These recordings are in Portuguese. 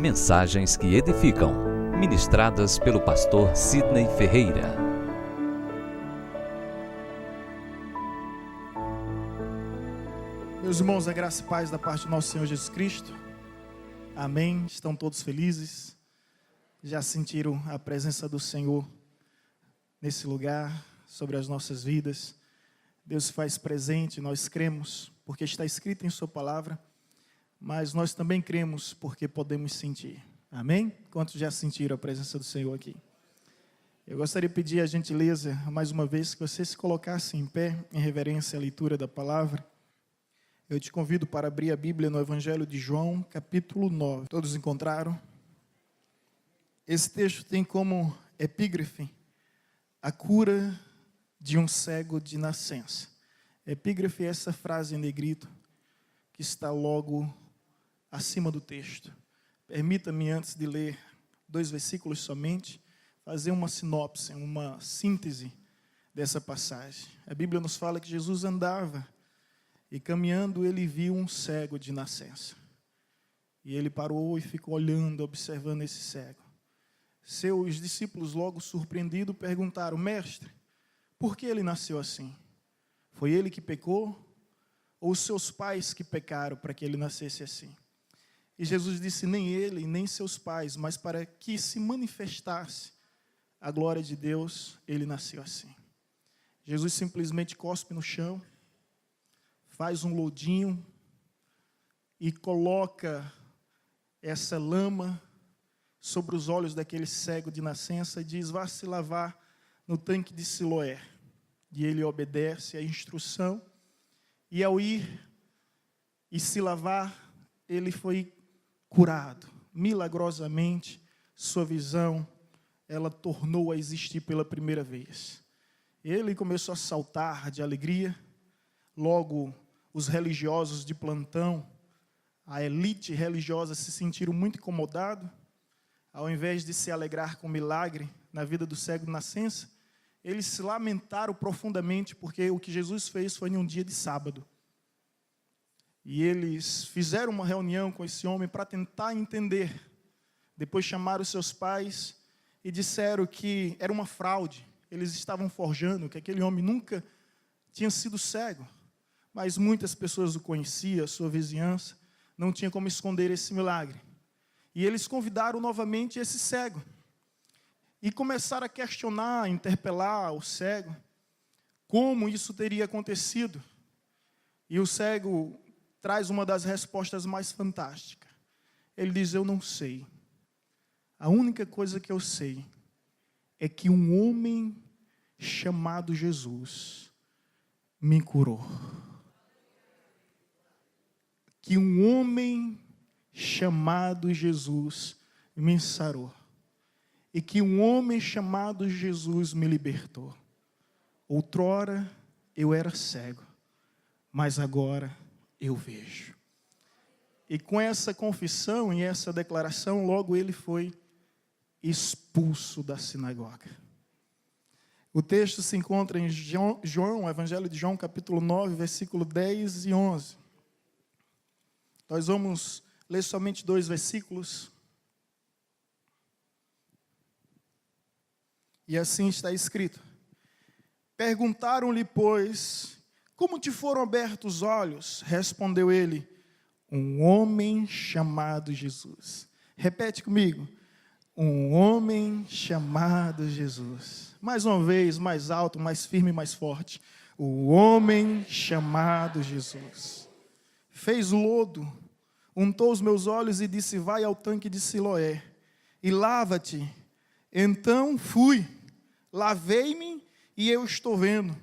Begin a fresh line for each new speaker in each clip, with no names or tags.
Mensagens que edificam, ministradas pelo pastor Sidney Ferreira.
Meus irmãos, a graça e paz da parte do nosso Senhor Jesus Cristo. Amém. Estão todos felizes? Já sentiram a presença do Senhor nesse lugar, sobre as nossas vidas? Deus se faz presente, nós cremos, porque está escrito em sua palavra, mas nós também cremos porque podemos sentir. Amém? Quantos já sentiram a presença do Senhor aqui? Eu gostaria de pedir a gentileza, mais uma vez, que você se colocasse em pé, em reverência à leitura da palavra. Eu te convido para abrir a Bíblia no Evangelho de João, capítulo 9. Todos encontraram? Esse texto tem como epígrafe a cura de um cego de nascença. Epígrafe é essa frase em negrito que está logo acima do texto. Permita-me, antes de ler 2 versículos somente, fazer uma sinopse, uma síntese dessa passagem. A Bíblia nos fala que Jesus andava e caminhando ele viu um cego de nascença. E ele parou e ficou olhando, observando esse cego. Seus discípulos, logo surpreendidos, perguntaram: Mestre, por que ele nasceu assim? Foi ele que pecou? Ou os seus pais que pecaram para que ele nascesse assim? E Jesus disse: nem ele, nem seus pais, mas para que se manifestasse a glória de Deus, ele nasceu assim. Jesus simplesmente cospe no chão, faz um lodinho e coloca essa lama sobre os olhos daquele cego de nascença e diz: vá se lavar no tanque de Siloé. E ele obedece à instrução, e ao ir e se lavar, ele foi curado. Milagrosamente, sua visão, ela tornou a existir pela primeira vez. Ele começou a saltar de alegria. Logo, os religiosos de plantão, a elite religiosa, se sentiram muito incomodados. Ao invés de se alegrar com o milagre na vida do cego de nascença, eles se lamentaram profundamente, porque o que Jesus fez foi em um dia de sábado. E eles fizeram uma reunião com esse homem para tentar entender. Depois chamaram os seus pais e disseram que era uma fraude. Eles estavam forjando, que aquele homem nunca tinha sido cego. Mas muitas pessoas o conheciam, a sua vizinhança, não tinha como esconder esse milagre. E eles convidaram novamente esse cego. E começaram a questionar, a interpelar o cego, como isso teria acontecido. E o cego traz uma das respostas mais fantásticas. Ele diz: eu não sei. A única coisa que eu sei é que um homem chamado Jesus me curou. Que um homem chamado Jesus me sarou. E que um homem chamado Jesus me libertou. Outrora eu era cego, mas agora eu vejo. E com essa confissão e essa declaração, logo ele foi expulso da sinagoga. O texto se encontra em João, Evangelho de João, capítulo 9, versículo 10 e 11. Nós vamos ler somente 2 versículos. E assim está escrito: perguntaram-lhe, pois, como te foram abertos os olhos? Respondeu ele: um homem chamado Jesus. Repete comigo: um homem chamado Jesus. Mais uma vez, mais alto, mais firme, mais forte. O homem chamado Jesus. Fez lodo, untou os meus olhos e disse: vai ao tanque de Siloé e lava-te. Então fui, lavei-me e eu estou vendo.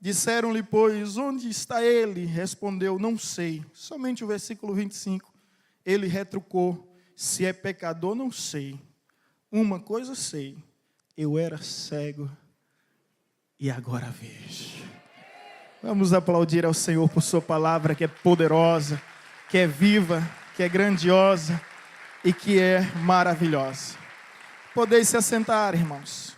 Disseram-lhe, pois, onde está ele? Respondeu: não sei. Somente o versículo 25. Ele retrucou: se é pecador, não sei. Uma coisa sei, eu era cego e agora vejo. Vamos aplaudir ao Senhor por sua palavra, que é poderosa, que é viva, que é grandiosa e que é maravilhosa. Podeis se assentar, irmãos.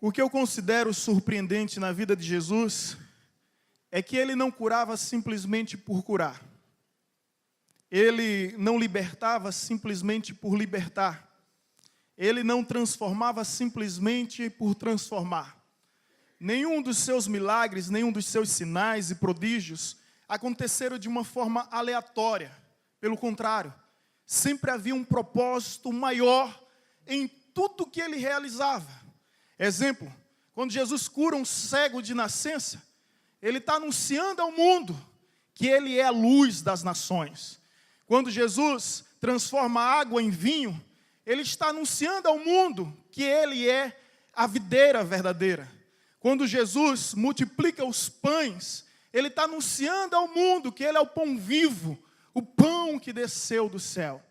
O que eu considero surpreendente na vida de Jesus é que ele não curava simplesmente por curar. Ele não libertava simplesmente por libertar. Ele não transformava simplesmente por transformar. Nenhum dos seus milagres, nenhum dos seus sinais e prodígios aconteceram de uma forma aleatória. Pelo contrário, sempre havia um propósito maior em tudo que ele realizava. Exemplo, quando Jesus cura um cego de nascença, ele está anunciando ao mundo que ele é a luz das nações. Quando Jesus transforma água em vinho, ele está anunciando ao mundo que ele é a videira verdadeira. Quando Jesus multiplica os pães, ele está anunciando ao mundo que ele é o pão vivo, o pão que desceu do céu.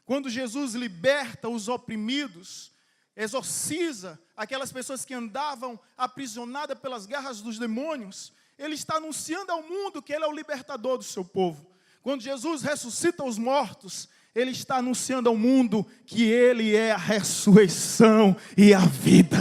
Quando Jesus liberta os oprimidos, exorciza aquelas pessoas que andavam aprisionadas pelas garras dos demônios, ele está anunciando ao mundo que ele é o libertador do seu povo. Quando Jesus ressuscita os mortos, ele está anunciando ao mundo que ele é a ressurreição e a vida.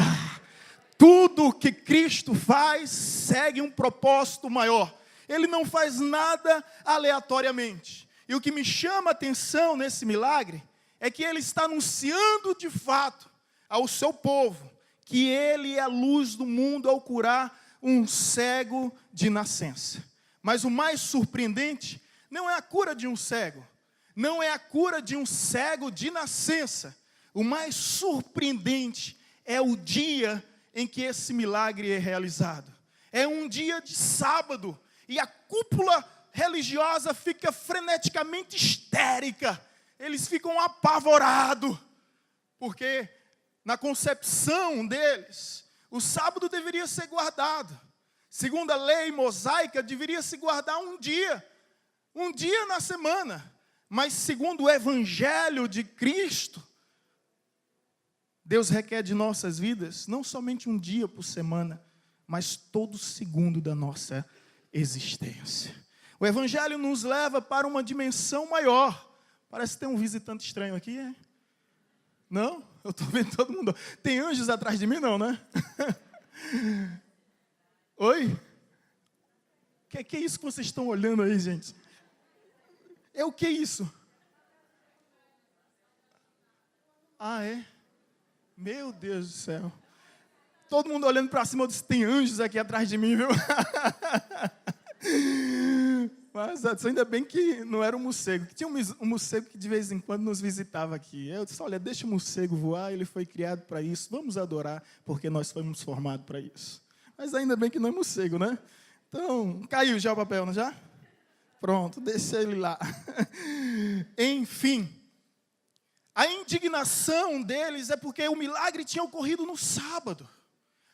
Tudo que Cristo faz segue um propósito maior. Ele não faz nada aleatoriamente. E o que me chama a atenção nesse milagre é que ele está anunciando de fato ao seu povo que ele é a luz do mundo ao curar um cego de nascença. Mas o mais surpreendente não é a cura de um cego, não é a cura de um cego de nascença. O mais surpreendente é o dia em que esse milagre é realizado. É um dia de sábado e a cúpula religiosa fica freneticamente histérica. Eles ficam apavorados, porque na concepção deles, o sábado deveria ser guardado. Segundo a lei mosaica, deveria se guardar um dia na semana. Mas segundo o Evangelho de Cristo, Deus requer de nossas vidas, não somente um dia por semana, mas todo segundo da nossa existência. O Evangelho nos leva para uma dimensão maior. Parece que tem um visitante estranho aqui, é? Não? Eu estou vendo todo mundo. Tem anjos atrás de mim, não, né? Oi? O que é isso que vocês estão olhando aí, gente? É o que isso? Ah, é? Meu Deus do céu. Todo mundo olhando para cima, eu disse, tem anjos aqui atrás de mim, viu? Mas ainda bem que não era um morcego. Tinha um morcego que de vez em quando nos visitava aqui. Eu disse, olha, deixa o morcego voar, ele foi criado para isso. Vamos adorar, porque nós fomos formados para isso. Mas ainda bem que não é morcego, né? Então, caiu já o papel, não já? Pronto, deixa ele lá. Enfim, a indignação deles é porque o milagre tinha ocorrido no sábado.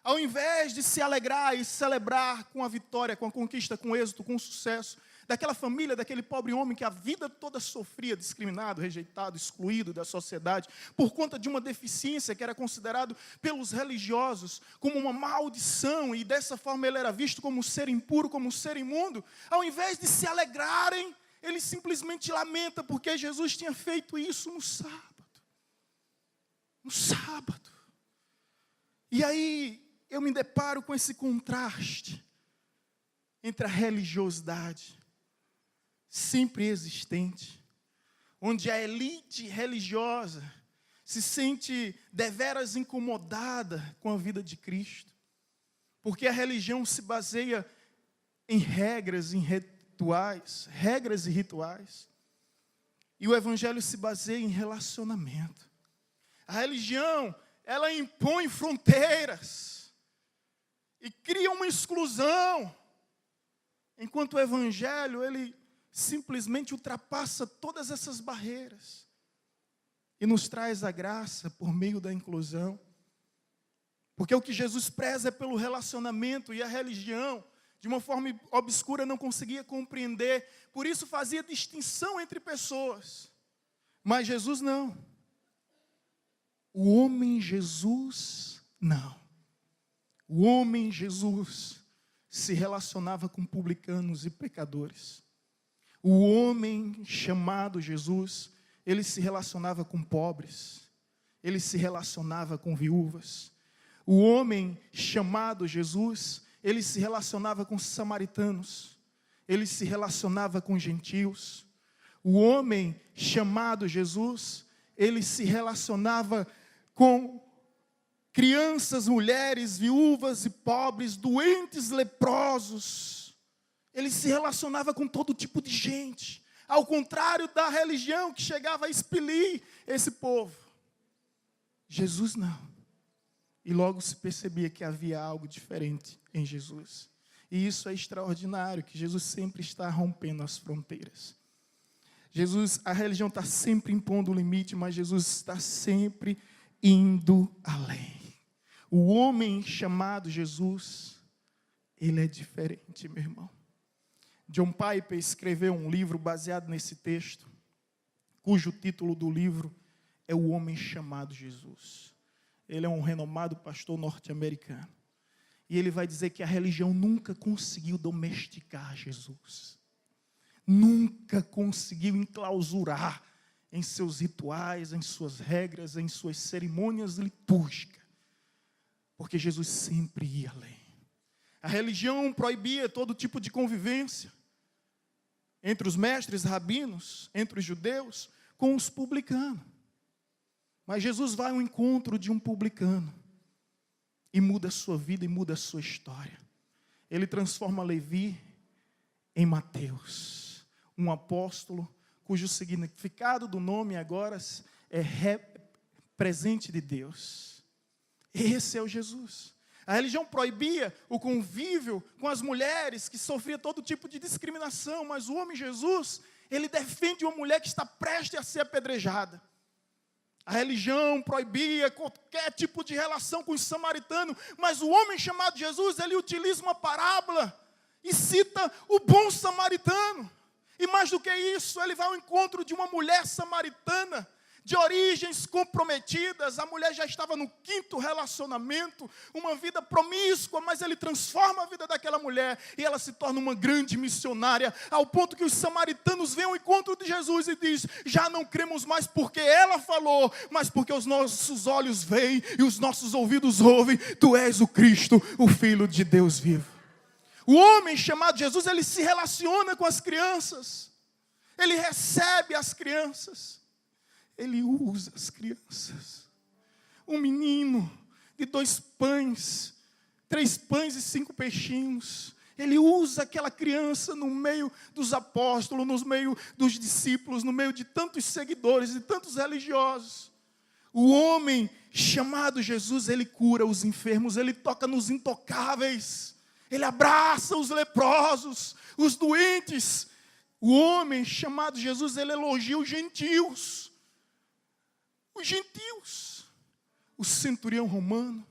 Ao invés de se alegrar e celebrar com a vitória, com a conquista, com o êxito, com o sucesso daquela família, daquele pobre homem que a vida toda sofria, discriminado, rejeitado, excluído da sociedade, por conta de uma deficiência que era considerado pelos religiosos como uma maldição, e dessa forma ele era visto como um ser impuro, como um ser imundo. Ao invés de se alegrarem, ele simplesmente lamenta porque Jesus tinha feito isso no sábado. No sábado. E aí eu me deparo com esse contraste entre a religiosidade sempre existente, onde a elite religiosa se sente deveras incomodada com a vida de Cristo, porque a religião se baseia em regras, em rituais, regras e rituais, e o Evangelho se baseia em relacionamento. A religião, ela impõe fronteiras e cria uma exclusão, enquanto o Evangelho, ele simplesmente ultrapassa todas essas barreiras e nos traz a graça por meio da inclusão. Porque o que Jesus preza é pelo relacionamento, e a religião, de uma forma obscura, não conseguia compreender, por isso fazia distinção entre pessoas. Mas Jesus não. O homem Jesus, não. O homem Jesus se relacionava com publicanos e pecadores. O homem chamado Jesus, ele se relacionava com pobres, ele se relacionava com viúvas. O homem chamado Jesus, ele se relacionava com samaritanos, ele se relacionava com gentios. O homem chamado Jesus, ele se relacionava com crianças, mulheres, viúvas e pobres, doentes, leprosos. Ele se relacionava com todo tipo de gente. Ao contrário da religião que chegava a expelir esse povo. Jesus não. E logo se percebia que havia algo diferente em Jesus. E isso é extraordinário, que Jesus sempre está rompendo as fronteiras. A religião está sempre impondo o limite, mas Jesus está sempre indo além. O homem chamado Jesus, ele é diferente, meu irmão. John Piper escreveu um livro baseado nesse texto, cujo título do livro é O Homem Chamado Jesus. Ele é um renomado pastor norte-americano. E ele vai dizer que a religião nunca conseguiu domesticar Jesus. Nunca conseguiu enclausurar em seus rituais, em suas regras, em suas cerimônias litúrgicas. Porque Jesus sempre ia além. A religião proibia todo tipo de convivência entre os mestres rabinos, entre os judeus, com os publicanos. Mas Jesus vai ao encontro de um publicano e muda a sua vida e muda a sua história. Ele transforma Levi em Mateus, um apóstolo cujo significado do nome agora é presente de Deus. Esse é o Jesus. A religião proibia o convívio com as mulheres que sofriam todo tipo de discriminação, mas o homem Jesus, ele defende uma mulher que está prestes a ser apedrejada. A religião proibia qualquer tipo de relação com os samaritanos, mas o homem chamado Jesus, ele utiliza uma parábola e cita o bom samaritano. E mais do que isso, ele vai ao encontro de uma mulher samaritana, de origens comprometidas. A mulher já estava no 5º relacionamento, uma vida promíscua, mas ele transforma a vida daquela mulher e ela se torna uma grande missionária, ao ponto que os samaritanos vêm ao encontro de Jesus e diz: já não cremos mais porque ela falou, mas porque os nossos olhos veem e os nossos ouvidos ouvem, tu és o Cristo, o Filho de Deus vivo. O homem chamado Jesus, ele se relaciona com as crianças, ele recebe as crianças. Ele usa as crianças. Um menino de 2 pães, 3 pães e 5 peixinhos. Ele usa aquela criança no meio dos apóstolos, no meio dos discípulos, no meio de tantos seguidores e tantos religiosos. O homem chamado Jesus, ele cura os enfermos, ele toca nos intocáveis. Ele abraça os leprosos, os doentes. O homem chamado Jesus, ele elogia os gentios. Os gentios, o centurião romano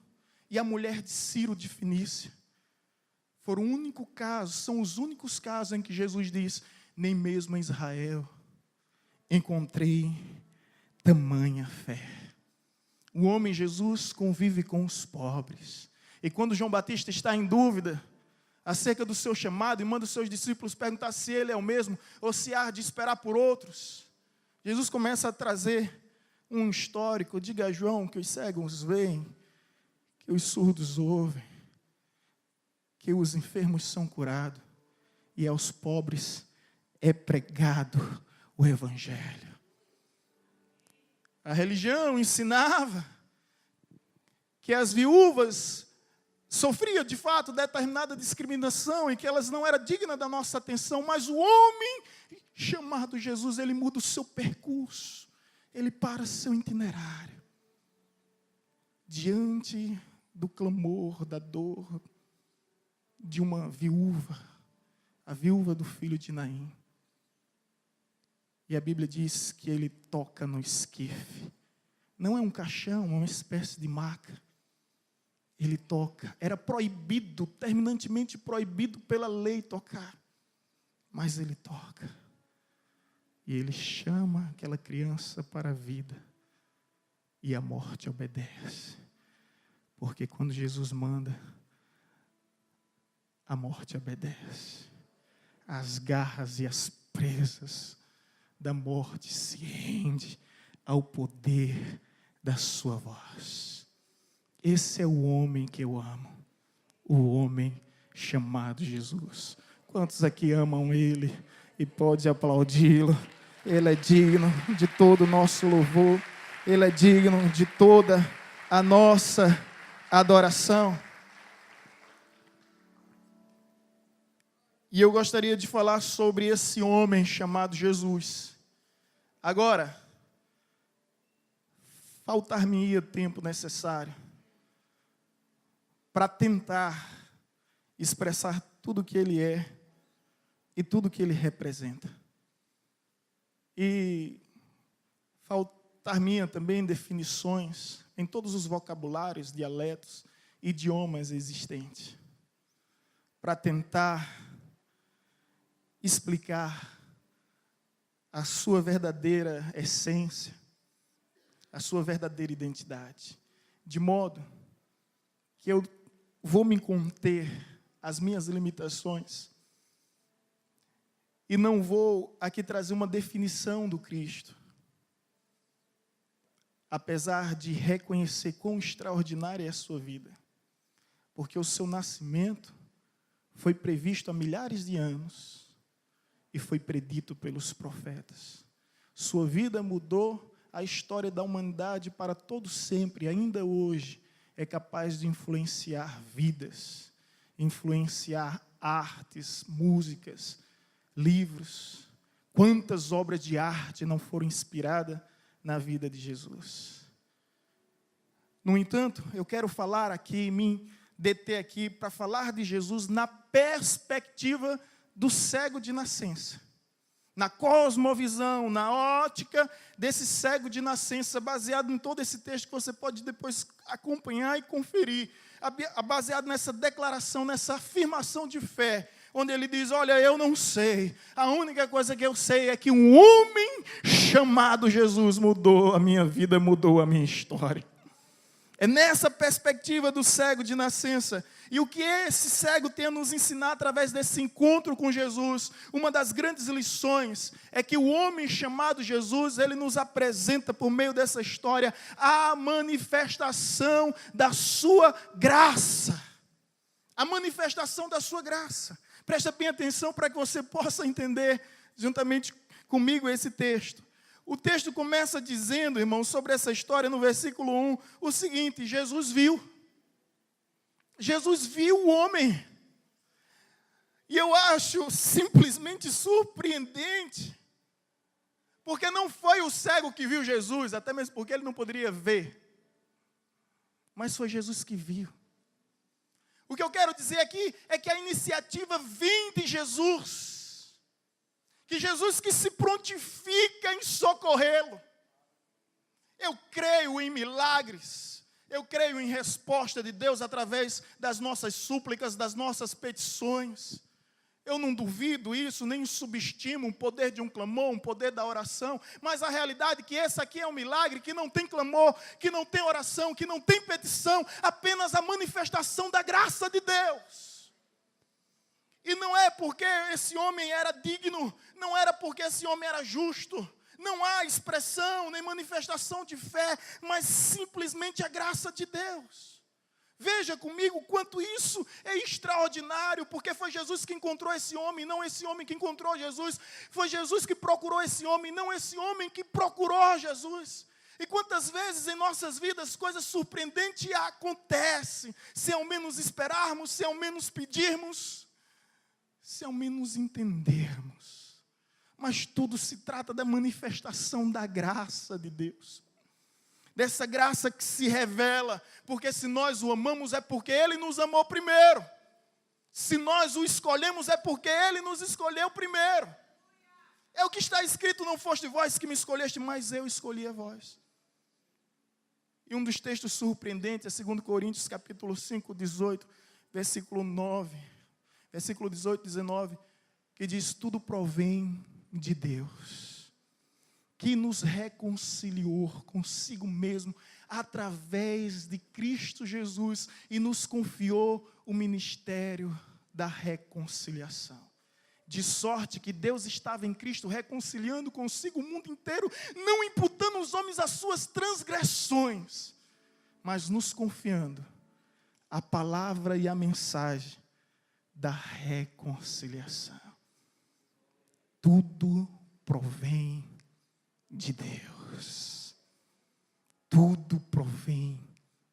e a mulher de Ciro de Fenícia, são os únicos casos em que Jesus diz: nem mesmo em Israel encontrei tamanha fé. O homem Jesus convive com os pobres. E quando João Batista está em dúvida acerca do seu chamado e manda os seus discípulos perguntar se ele é o mesmo ou se há de esperar por outros, Jesus começa a trazer um histórico. Diga a João que os cegos veem, que os surdos ouvem, que os enfermos são curados e aos pobres é pregado o Evangelho. A religião ensinava que as viúvas sofriam de fato determinada discriminação e que elas não eram dignas da nossa atenção, mas o homem chamado Jesus, ele muda o seu percurso. Ele para seu itinerário, diante do clamor, da dor de uma viúva, a viúva do filho de Naim. E a Bíblia diz que ele toca no esquife. Não é um caixão, é uma espécie de maca. Ele toca. Era proibido, terminantemente proibido pela lei tocar. Mas ele toca. E ele chama aquela criança para a vida. E a morte obedece. Porque quando Jesus manda, a morte obedece. As garras e as presas da morte se rendem ao poder da sua voz. Esse é o homem que eu amo. O homem chamado Jesus. Quantos aqui amam ele e pode aplaudi-lo? Ele é digno de todo o nosso louvor. Ele é digno de toda a nossa adoração. E eu gostaria de falar sobre esse homem chamado Jesus. Agora, faltar-me-ia tempo necessário para tentar expressar tudo o que ele é e tudo o que ele representa. E faltar-me-ia também definições em todos os vocabulários, dialetos, idiomas existentes, para tentar explicar a sua verdadeira essência, a sua verdadeira identidade, de modo que eu vou me conter às minhas limitações e não vou aqui trazer uma definição do Cristo, apesar de reconhecer quão extraordinária é a sua vida, porque o seu nascimento foi previsto há milhares de anos e foi predito pelos profetas. Sua vida mudou a história da humanidade para todo sempre, e ainda hoje é capaz de influenciar vidas, influenciar artes, músicas, livros. Quantas obras de arte não foram inspiradas na vida de Jesus? No entanto, eu quero falar aqui, me deter aqui para falar de Jesus na perspectiva do cego de nascença, na cosmovisão, na ótica desse cego de nascença, baseado em todo esse texto que você pode depois acompanhar e conferir, baseado nessa declaração, nessa afirmação de fé, onde ele diz: olha, eu não sei, a única coisa que eu sei é que um homem chamado Jesus mudou a minha vida, mudou a minha história. É nessa perspectiva do cego de nascença. E o que esse cego tem a nos ensinar através desse encontro com Jesus, uma das grandes lições, é que o homem chamado Jesus, ele nos apresenta por meio dessa história a manifestação da sua graça. A manifestação da sua graça. Presta bem atenção para que você possa entender juntamente comigo esse texto. O texto começa dizendo, irmãos, sobre essa história no versículo 1, o seguinte: Jesus viu o homem. E eu acho simplesmente surpreendente, porque não foi o cego que viu Jesus, até mesmo porque ele não poderia ver, mas foi Jesus que viu. O que eu quero dizer aqui é que a iniciativa vem de Jesus. Que Jesus que se prontifica em socorrê-lo. Eu creio em milagres. Eu creio em resposta de Deus através das nossas súplicas, das nossas petições. Eu não duvido isso, nem subestimo o poder de um clamor, o poder da oração. Mas a realidade é que esse aqui é um milagre, que não tem clamor, que não tem oração, que não tem petição, apenas a manifestação da graça de Deus. E não é porque esse homem era digno, não era porque esse homem era justo. Não há expressão nem manifestação de fé, mas simplesmente a graça de Deus. Veja comigo quanto isso é extraordinário, porque foi Jesus que encontrou esse homem, não esse homem que encontrou Jesus. Foi Jesus que procurou esse homem, não esse homem que procurou Jesus. E quantas vezes em nossas vidas coisas surpreendentes acontecem, se ao menos esperarmos, se ao menos pedirmos, se ao menos entendermos. Mas tudo se trata da manifestação da graça de Deus. Dessa graça que se revela, porque se nós o amamos é porque Ele nos amou primeiro. Se nós o escolhemos é porque Ele nos escolheu primeiro. É o que está escrito: não foste vós que me escolheste, mas eu escolhi a vós. E um dos textos surpreendentes é 2 Coríntios capítulo 5, 18, versículo 9. Versículo 18, 19, que diz: tudo provém de Deus, que nos reconciliou consigo mesmo, através de Cristo Jesus, e nos confiou o ministério da reconciliação. De sorte que Deus estava em Cristo reconciliando consigo o mundo inteiro, não imputando aos homens as suas transgressões, mas nos confiando a palavra e a mensagem da reconciliação. Tudo provém de Deus. Tudo provém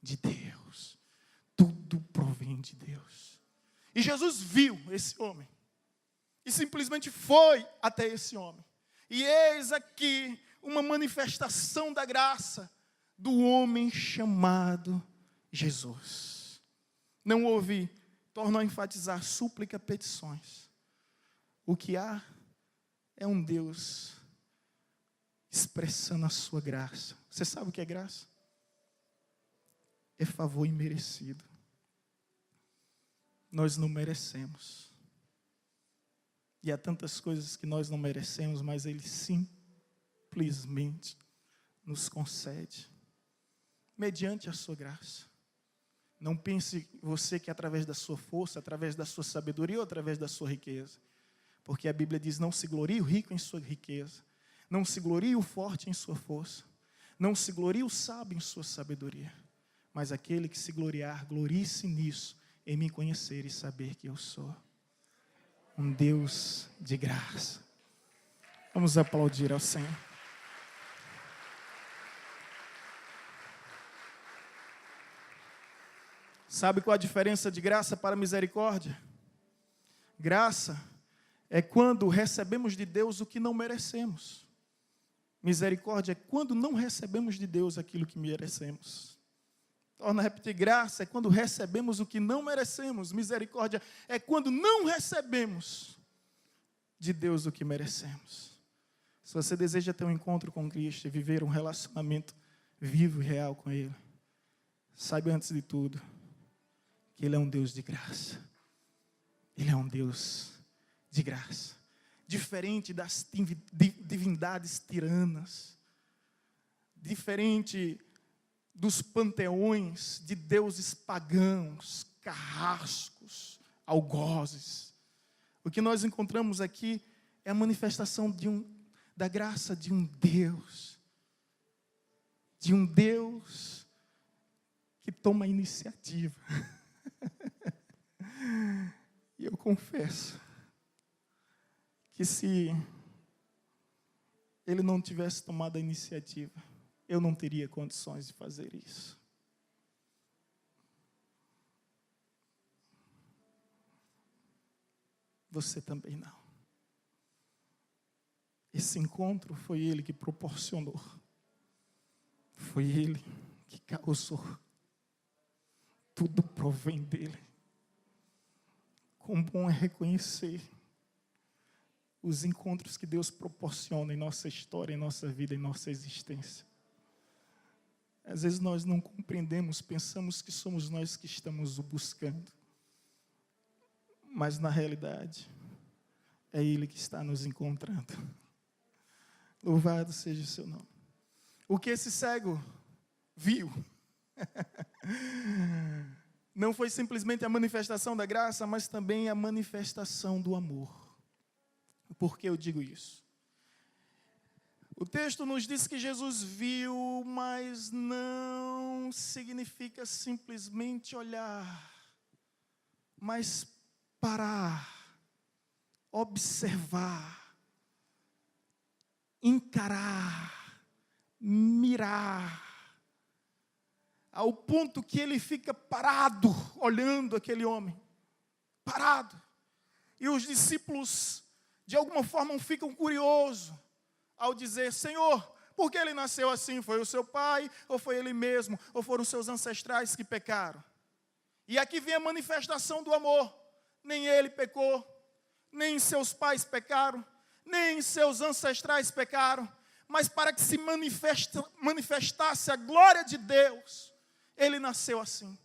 de Deus. Tudo provém de Deus. E Jesus viu esse homem. E simplesmente foi até esse homem. E eis aqui uma manifestação da graça do homem chamado Jesus. Não houve, tornou a enfatizar, súplica, petições. O que há é um Deus expressando a sua graça. Você sabe o que é graça? É favor imerecido. Nós não merecemos. E há tantas coisas que nós não merecemos, mas Ele simplesmente nos concede, mediante a sua graça. Não pense você que é através da sua força, através da sua sabedoria ou através da sua riqueza. Porque a Bíblia diz, não se glorie o rico em sua riqueza. Não se glorie o forte em sua força. Não se glorie o sábio em sua sabedoria. Mas aquele que se gloriar, glorie-se nisso, em me conhecer e saber que eu sou um Deus de graça. Vamos aplaudir ao Senhor. Sabe qual a diferença de graça para misericórdia? Graça é quando recebemos de Deus o que não merecemos. Misericórdia é quando não recebemos de Deus aquilo que merecemos. Torna a repetir, graça é quando recebemos o que não merecemos. Misericórdia é quando não recebemos de Deus o que merecemos. Se você deseja ter um encontro com Cristo e viver um relacionamento vivo e real com Ele, saiba antes de tudo que Ele é um Deus de graça. Ele é um Deus de graça. Diferente das divindades tiranas. Diferente dos panteões de deuses pagãos, carrascos, algozes. O que nós encontramos aqui é a manifestação da graça de um Deus. De um Deus que toma a iniciativa. E eu confesso que se Ele não tivesse tomado a iniciativa, eu não teria condições de fazer isso. Você também não. Esse encontro foi Ele que proporcionou. Foi Ele que causou. Tudo provém dEle. Quão bom é reconhecer os encontros que Deus proporciona em nossa história, em nossa vida, em nossa existência. Às vezes nós não compreendemos, pensamos que somos nós que estamos o buscando. Mas na realidade, é Ele que está nos encontrando. Louvado seja o seu nome. O que esse cego viu não foi simplesmente a manifestação da graça, mas também a manifestação do amor. Por que eu digo isso? O texto nos diz que Jesus viu, mas não significa simplesmente olhar, mas parar, observar, encarar, mirar, ao ponto que ele fica parado, olhando aquele homem, parado. E os discípulos, de alguma forma, ficam curiosos, ao dizer, Senhor, por que ele nasceu assim? Foi o seu pai, ou foi ele mesmo, ou foram seus ancestrais que pecaram? E aqui vem a manifestação do amor. Nem ele pecou, nem seus pais pecaram, nem seus ancestrais pecaram, mas para que se manifestasse a glória de Deus, ele nasceu assim.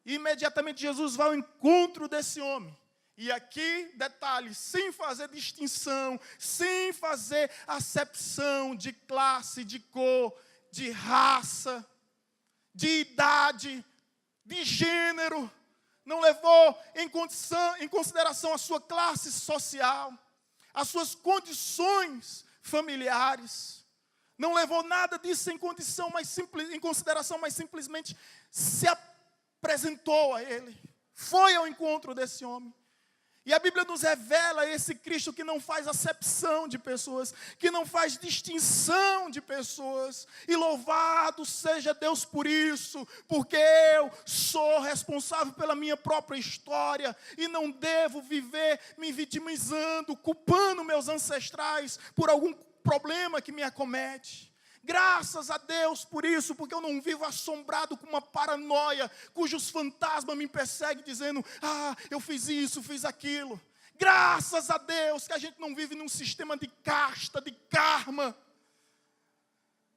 E imediatamente Jesus vai ao encontro desse homem. E aqui, detalhe, sem fazer distinção, sem fazer acepção de classe, de cor, de raça, de idade, de gênero. Não levou em consideração a sua classe social, as suas condições familiares. Não levou nada disso em consideração, mas simplesmente se apresentou a ele. Foi ao encontro desse homem. E a Bíblia nos revela esse Cristo que não faz acepção de pessoas, que não faz distinção de pessoas. E louvado seja Deus por isso, porque eu sou responsável pela minha própria história e não devo viver me vitimizando, culpando meus ancestrais por algum problema que me acomete. Graças a Deus por isso, porque eu não vivo assombrado com uma paranoia, cujos fantasmas me perseguem dizendo, eu fiz isso, fiz aquilo. Graças a Deus que a gente não vive num sistema de casta, de karma.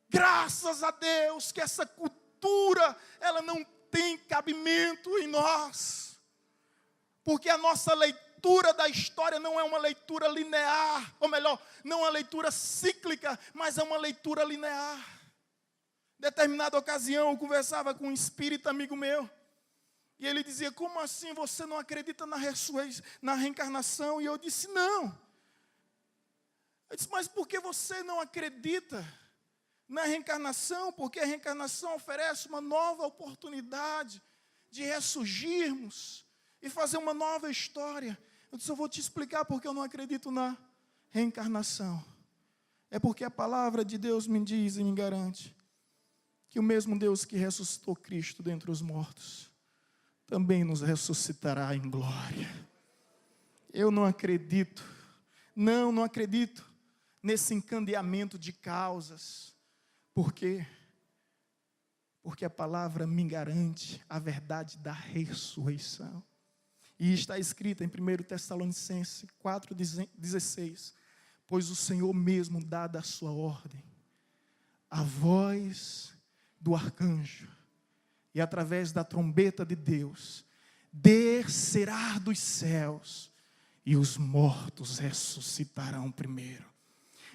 Graças a Deus que essa cultura, ela não tem cabimento em nós. Porque a nossa leitura da história não é uma leitura linear, ou melhor, não é uma leitura cíclica, mas é uma leitura linear. Determinada ocasião, eu conversava com um espírita amigo meu, e ele dizia, como assim você não acredita na reencarnação? E eu disse, não. Eu disse, mas por que você não acredita na reencarnação? Porque a reencarnação oferece uma nova oportunidade de ressurgirmos e fazer uma nova história. Eu disse, eu vou te explicar porque eu não acredito na reencarnação. É porque a palavra de Deus me diz e me garante que o mesmo Deus que ressuscitou Cristo dentre os mortos, também nos ressuscitará em glória. Eu não acredito, não acredito nesse encandeamento de causas. Por quê? Porque a palavra me garante a verdade da ressurreição. E está escrito em 1 Tessalonicenses 4,16, pois o Senhor mesmo dá da sua ordem, a voz do arcanjo, e através da trombeta de Deus, descerá dos céus, e os mortos ressuscitarão primeiro.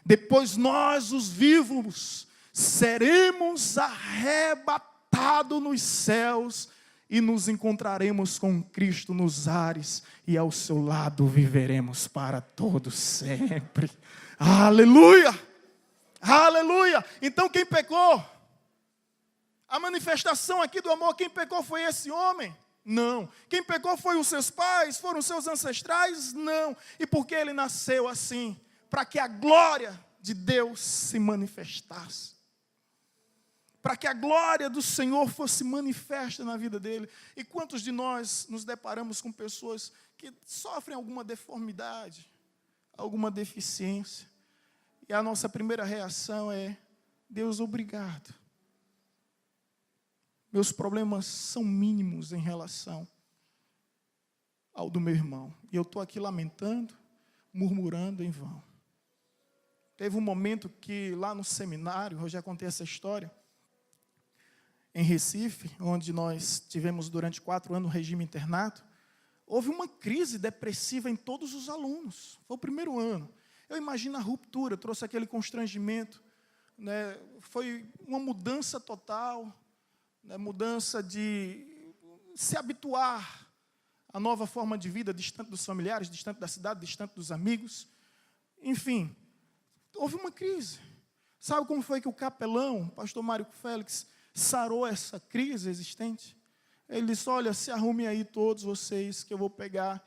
Depois nós, os vivos, seremos arrebatados nos céus, e nos encontraremos com Cristo nos ares, e ao seu lado viveremos para todo sempre. Aleluia! Aleluia! Então quem pecou? A manifestação aqui do amor, quem pecou foi esse homem? Não. Quem pecou foi os seus pais? Foram os seus ancestrais? Não. E por que ele nasceu assim? Para que a glória de Deus se manifestasse. Para que a glória do Senhor fosse manifesta na vida dele. E quantos de nós nos deparamos com pessoas que sofrem alguma deformidade, alguma deficiência, e a nossa primeira reação é, Deus, obrigado. Meus problemas são mínimos em relação ao do meu irmão. E eu estou aqui lamentando, murmurando em vão. Teve um momento que lá no seminário, eu já contei essa história, em Recife, onde nós tivemos durante 4 anos um regime internato, houve uma crise depressiva em todos os alunos. Foi o primeiro ano. Eu imagino a ruptura, trouxe aquele constrangimento, né? Foi uma mudança total, né? Mudança de se habituar à nova forma de vida, distante dos familiares, distante da cidade, distante dos amigos. Enfim, houve uma crise. Sabe como foi que o capelão, o pastor Mário Félix, sarou essa crise existente? Ele disse, olha, se arrume aí todos vocês, que eu vou pegar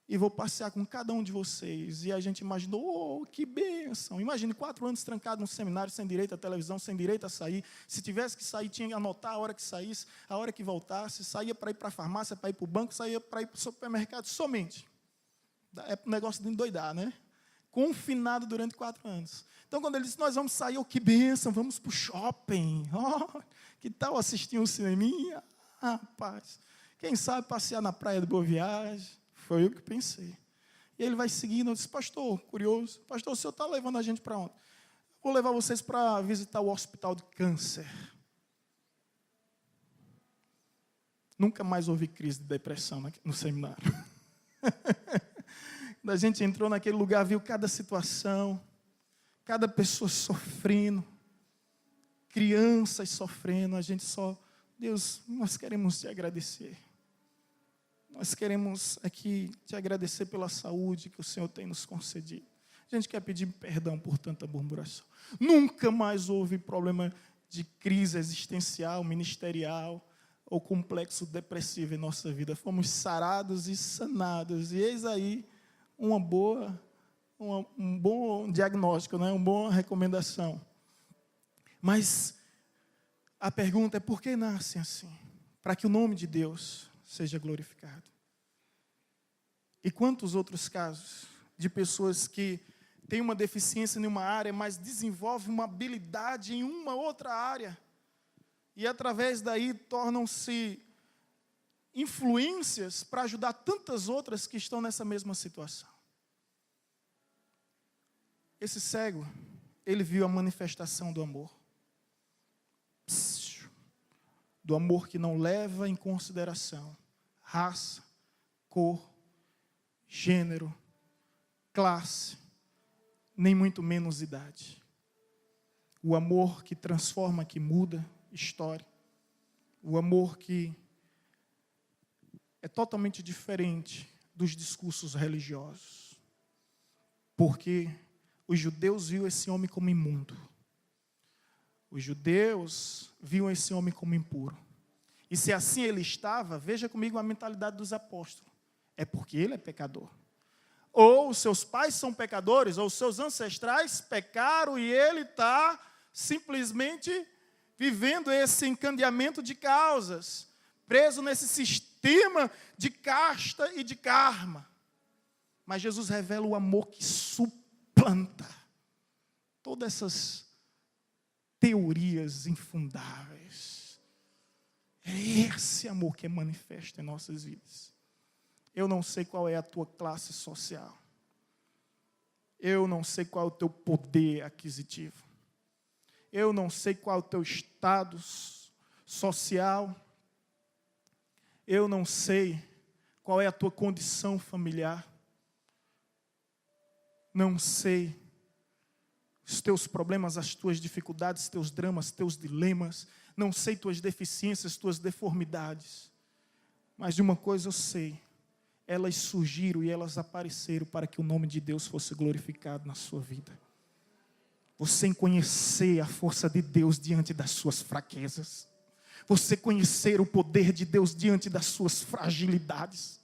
e vou passear com cada um de vocês. E a gente imaginou, oh, que bênção. Imagine 4 anos trancado num seminário, sem direito à televisão, sem direito a sair. Se tivesse que sair, tinha que anotar a hora que saísse, a hora que voltasse. Saía para ir para a farmácia, para ir para o banco, saía para ir para o supermercado somente. É um negócio de endoidar, né? Confinado durante 4 anos. Então, quando ele disse, nós vamos sair, oh, que bênção, vamos para o shopping. Oh, que tal assistir um cineminha? Rapaz, quem sabe passear na praia de Boa Viagem? Foi eu que pensei. E ele vai seguindo, eu disse, pastor, curioso, pastor, o senhor está levando a gente para onde? Vou levar vocês para visitar o hospital de câncer. Nunca mais houve crise de depressão no seminário. Quando a gente entrou naquele lugar, viu cada situação, cada pessoa sofrendo, crianças sofrendo, a gente só, Deus, nós queremos te agradecer. Nós queremos aqui te agradecer pela saúde que o Senhor tem nos concedido. A gente quer pedir perdão por tanta murmuração. Nunca mais houve problema de crise existencial, ministerial, ou complexo depressivo em nossa vida. Fomos sarados e sanados. E eis aí um bom diagnóstico, né? Uma boa recomendação. Mas a pergunta é: por que nascem assim? Para que o nome de Deus seja glorificado. E quantos outros casos de pessoas que têm uma deficiência em uma área, mas desenvolvem uma habilidade em uma outra área, e através daí tornam-se influências para ajudar tantas outras que estão nessa mesma situação. Esse cego, ele viu a manifestação do amor. Do amor que não leva em consideração raça, cor, gênero, classe, nem muito menos idade. O amor que transforma, que muda história. O amor que é totalmente diferente dos discursos religiosos. Porque os judeus viam esse homem como imundo. Os judeus viam esse homem como impuro. E se assim ele estava, veja comigo a mentalidade dos apóstolos. É porque ele é pecador. Ou os seus pais são pecadores, ou os seus ancestrais pecaram e ele está simplesmente vivendo esse encadeamento de causas, preso nesse sistema de casta e de karma. Mas Jesus revela o amor que suplanta todas essas teorias infundáveis. É esse amor que é manifesto em nossas vidas. Eu não sei qual é a tua classe social. Eu não sei qual é o teu poder aquisitivo. Eu não sei qual é o teu status social. Eu não sei qual é a tua condição familiar. Não sei os teus problemas, as tuas dificuldades, teus dramas, teus dilemas. Não sei tuas deficiências, tuas deformidades. Mas de uma coisa eu sei. Elas surgiram e elas apareceram para que o nome de Deus fosse glorificado na sua vida. Você conhecer a força de Deus diante das suas fraquezas. Você conhecer o poder de Deus diante das suas fragilidades.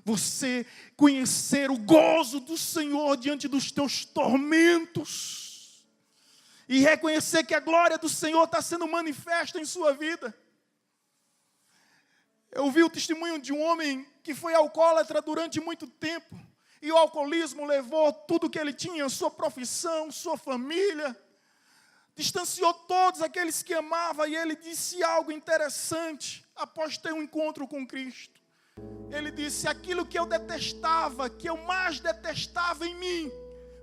Você conhecer o gozo do Senhor diante dos teus tormentos. E reconhecer que a glória do Senhor está sendo manifesta em sua vida. Eu ouvi o testemunho de um homem que foi alcoólatra durante muito tempo. E o alcoolismo levou tudo que ele tinha, sua profissão, sua família. Distanciou todos aqueles que amava. E ele disse algo interessante após ter um encontro com Cristo. Ele disse: aquilo que eu detestava, que eu mais detestava em mim,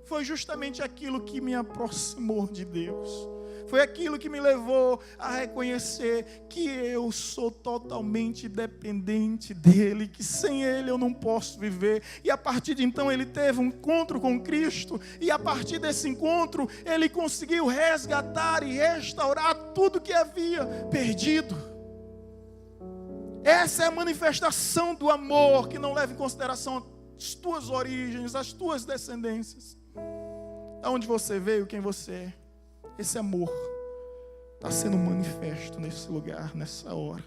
foi justamente aquilo que me aproximou de Deus. Foi aquilo que me levou a reconhecer que eu sou totalmente dependente dEle, que sem Ele eu não posso viver. E a partir de então ele teve um encontro com Cristo, e a partir desse encontro ele conseguiu resgatar e restaurar tudo que havia perdido. Essa é a manifestação do amor que não leva em consideração as tuas origens, as tuas descendências. Aonde você veio, quem você é. Esse amor está sendo manifesto nesse lugar, nessa hora,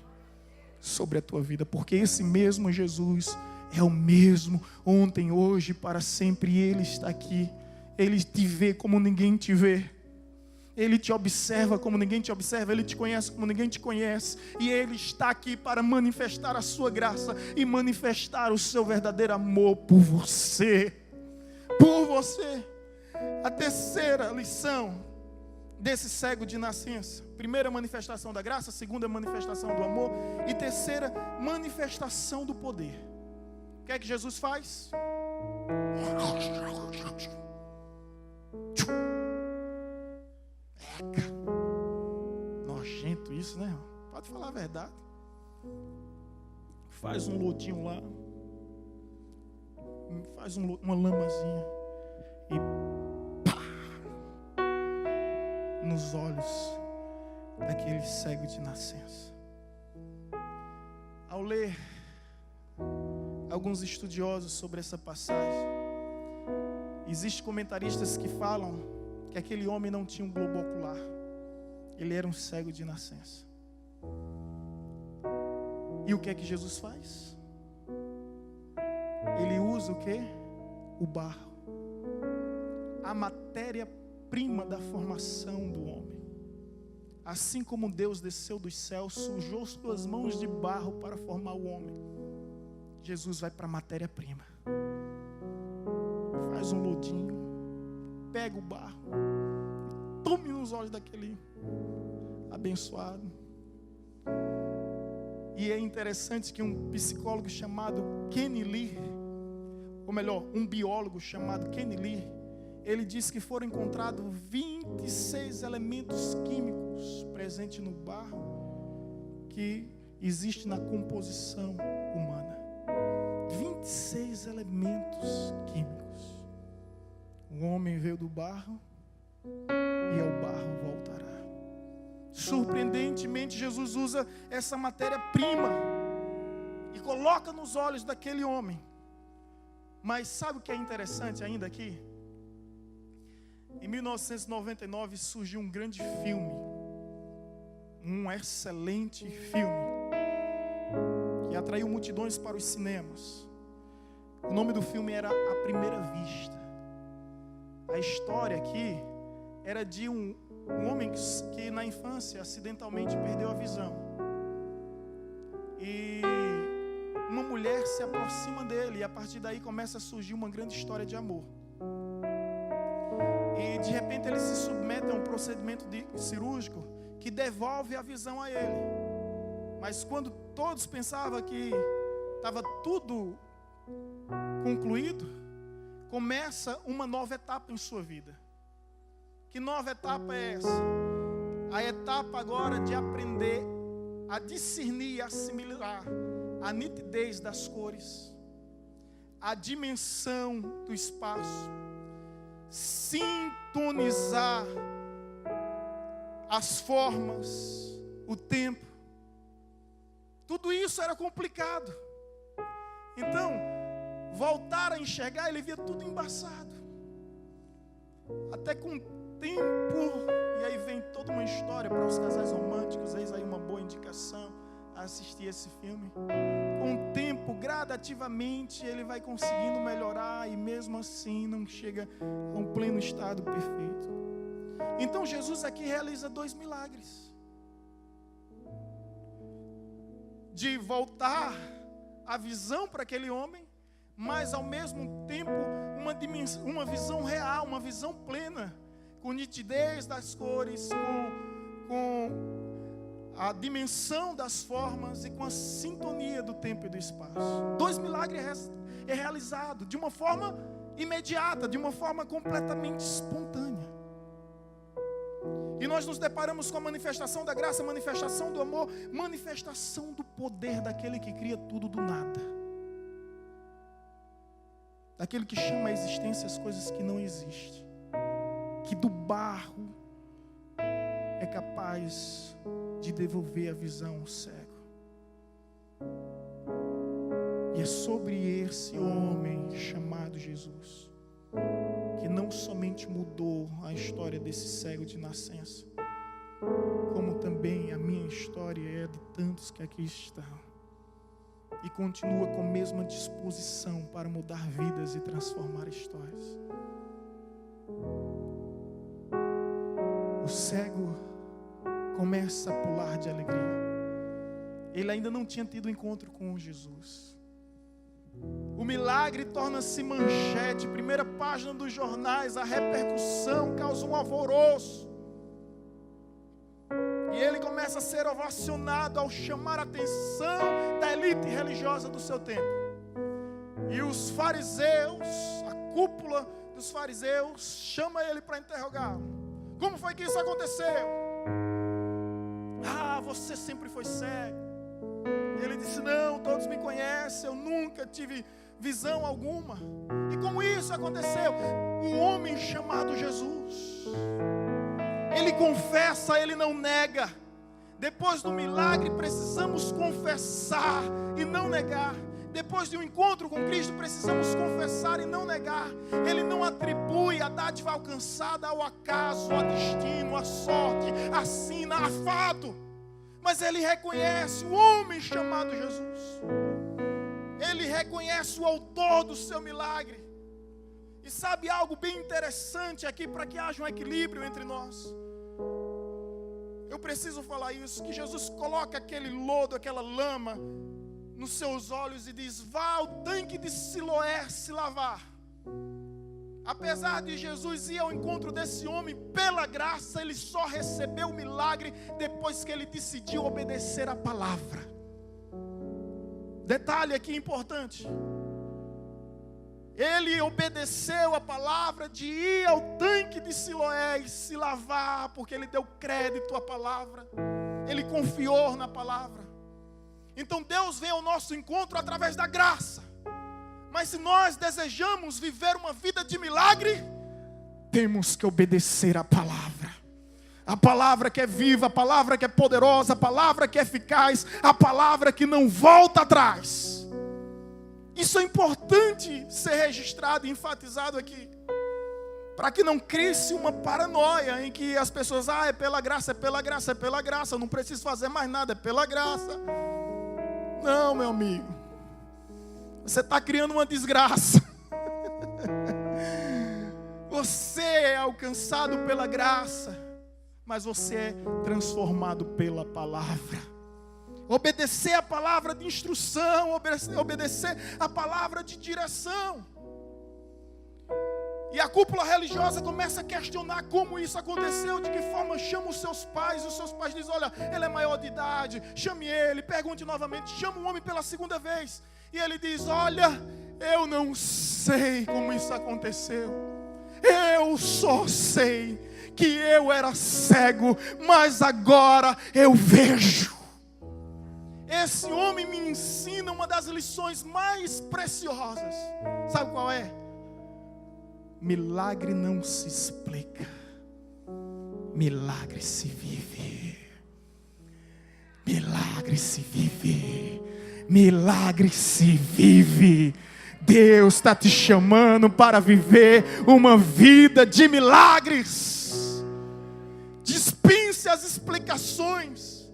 sobre a tua vida. Porque esse mesmo Jesus é o mesmo ontem, hoje, para sempre. E Ele está aqui. Ele te vê como ninguém te vê. Ele te observa como ninguém te observa. Ele te conhece como ninguém te conhece. E Ele está aqui para manifestar a sua graça e manifestar o seu verdadeiro amor por você. Por você. A terceira lição desse cego de nascença. Primeira, manifestação da graça. Segunda, manifestação do amor. E terceira, manifestação do poder. O que é que Jesus faz? Nojento isso, né? Pode falar a verdade. Faz um lodinho lá. Faz uma lamazinha. E nos olhos daquele cego de nascença. Ao ler alguns estudiosos sobre essa passagem, existem comentaristas que falam que aquele homem não tinha um globo ocular. Ele era um cego de nascença. E o que é que Jesus faz? Ele usa o quê? O barro. A matéria-prima da formação do homem. Assim como Deus desceu dos céus, sujou suas mãos de barro para formar o homem, Jesus vai para a matéria-prima. Faz um lodinho, pega o barro, tome nos olhos daquele abençoado. E é interessante que um psicólogo chamado Kenny Lee, ou melhor, um biólogo chamado Kenny Lee, ele disse que foram encontrados 26 elementos químicos presentes no barro que existe na composição humana. 26 elementos químicos. O homem veio do barro e ao barro voltará. Surpreendentemente, Jesus usa essa matéria-prima e coloca nos olhos daquele homem. Mas sabe o que é interessante ainda aqui? Em 1999 surgiu um grande filme, um excelente filme, que atraiu multidões para os cinemas. O nome do filme era A Primeira Vista. A história aqui era de um homem que na infância acidentalmente perdeu a visão. E uma mulher se aproxima dele e a partir daí começa a surgir uma grande história de amor. E de repente ele se submete a um procedimento cirúrgico que devolve a visão a ele. Mas quando todos pensavam que estava tudo concluído, começa uma nova etapa em sua vida. Que nova etapa é essa? A etapa agora de aprender a discernir e assimilar a nitidez das cores, a dimensão do espaço, sintonizar as formas, o tempo. Tudo isso era complicado. Então, voltar a enxergar, ele via tudo embaçado. Até com o tempo, e aí vem toda uma história para os casais românticos, eis aí uma boa indicação a assistir esse filme. Com o tempo, gradativamente, ele vai conseguindo melhorar e mesmo assim não chega a um pleno estado perfeito. Então Jesus aqui realiza 2 milagres. De voltar a visão para aquele homem, mas ao mesmo tempo uma visão real, uma visão plena, com nitidez das cores, com a dimensão das formas e com a sintonia do tempo e do espaço. 2 milagres é realizado de uma forma imediata, de uma forma completamente espontânea. E nós nos deparamos com a manifestação da graça, manifestação do amor, manifestação do poder daquele que cria tudo do nada. Daquele que chama à existência as coisas que não existem. Que do barro é capaz de devolver a visão ao cego. E é sobre esse homem chamado Jesus que não somente mudou a história desse cego de nascença, como também a minha história é de tantos que aqui estão. E continua com a mesma disposição para mudar vidas e transformar histórias. O cego começa a pular de alegria. Ele ainda não tinha tido encontro com Jesus. O milagre torna-se manchete, primeira página dos jornais, a repercussão causa um alvoroço. E ele começa a ser ovacionado ao chamar a atenção da elite religiosa do seu tempo. E os fariseus, a cúpula dos fariseus, chama ele para interrogá-lo. Como foi que isso aconteceu? Ah, você sempre foi cego. E ele disse, não, todos me conhecem, eu nunca tive visão alguma. E como isso aconteceu? Um homem chamado Jesus. Ele confessa, ele não nega. Depois do milagre precisamos confessar e não negar. Depois de um encontro com Cristo precisamos confessar e não negar. Ele não atribui a dádiva alcançada ao acaso, ao destino, à sorte, à sina, a fato. Mas ele reconhece o homem chamado Jesus. Ele reconhece o autor do seu milagre. E sabe algo bem interessante aqui para que haja um equilíbrio entre nós? Eu preciso falar isso, que Jesus coloca aquele lodo, aquela lama nos seus olhos e diz: vá ao tanque de Siloé se lavar. Apesar de Jesus ir ao encontro desse homem pela graça, ele só recebeu o milagre depois que ele decidiu obedecer a palavra. Detalhe aqui importante. Ele obedeceu a palavra de ir ao tanque de Siloé e se lavar, porque ele deu crédito à palavra. Ele confiou na palavra. Então Deus vem ao nosso encontro através da graça. Mas se nós desejamos viver uma vida de milagre, temos que obedecer a palavra. A palavra que é viva, a palavra que é poderosa, a palavra que é eficaz, a palavra que não volta atrás. Isso é importante ser registrado e enfatizado aqui. Para que não crie-se uma paranoia em que as pessoas, é pela graça, é pela graça, é pela graça, eu não preciso fazer mais nada, é pela graça. Não, meu amigo. Você está criando uma desgraça. Você é alcançado pela graça, mas você é transformado pela palavra. Obedecer a palavra de instrução, obedecer a palavra de direção. E a cúpula religiosa começa a questionar como isso aconteceu, de que forma chama os seus pais. Os seus pais dizem: olha, ele é maior de idade, chame ele, pergunte novamente, chama o homem pela segunda vez. E ele diz: olha, eu não sei como isso aconteceu. Eu só sei que eu era cego, mas agora eu vejo. Esse homem me ensina uma das lições mais preciosas. Sabe qual é? Milagre não se explica, milagre se vive. Milagre se vive. Milagre se vive. Deus está te chamando para viver uma vida de milagres. Dispense as explicações,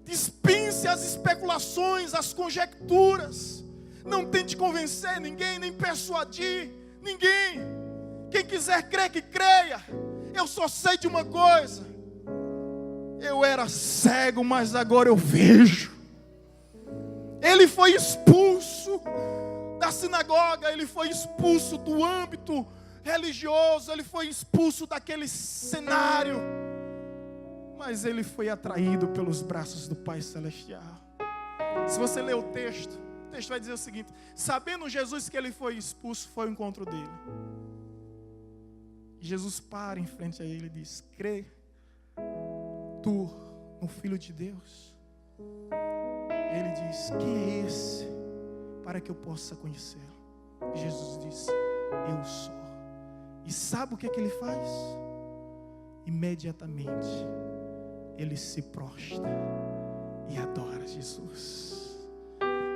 dispense as especulações, as conjecturas. Não tente convencer ninguém, nem persuadir ninguém. Quem quiser crer, que creia. Eu só sei de uma coisa: eu era cego, mas agora eu vejo. Ele foi expulso da sinagoga, ele foi expulso do âmbito religioso, ele foi expulso daquele cenário, mas ele foi atraído pelos braços do Pai Celestial. Se você ler o texto vai dizer o seguinte: sabendo Jesus que ele foi expulso, foi o encontro dele. Jesus para em frente a ele e diz: crê tu no Filho de Deus? Ele diz: quem é esse para que eu possa conhecê-lo? Jesus diz: eu sou. E sabe o que é que ele faz? Imediatamente ele se prostra e adora Jesus.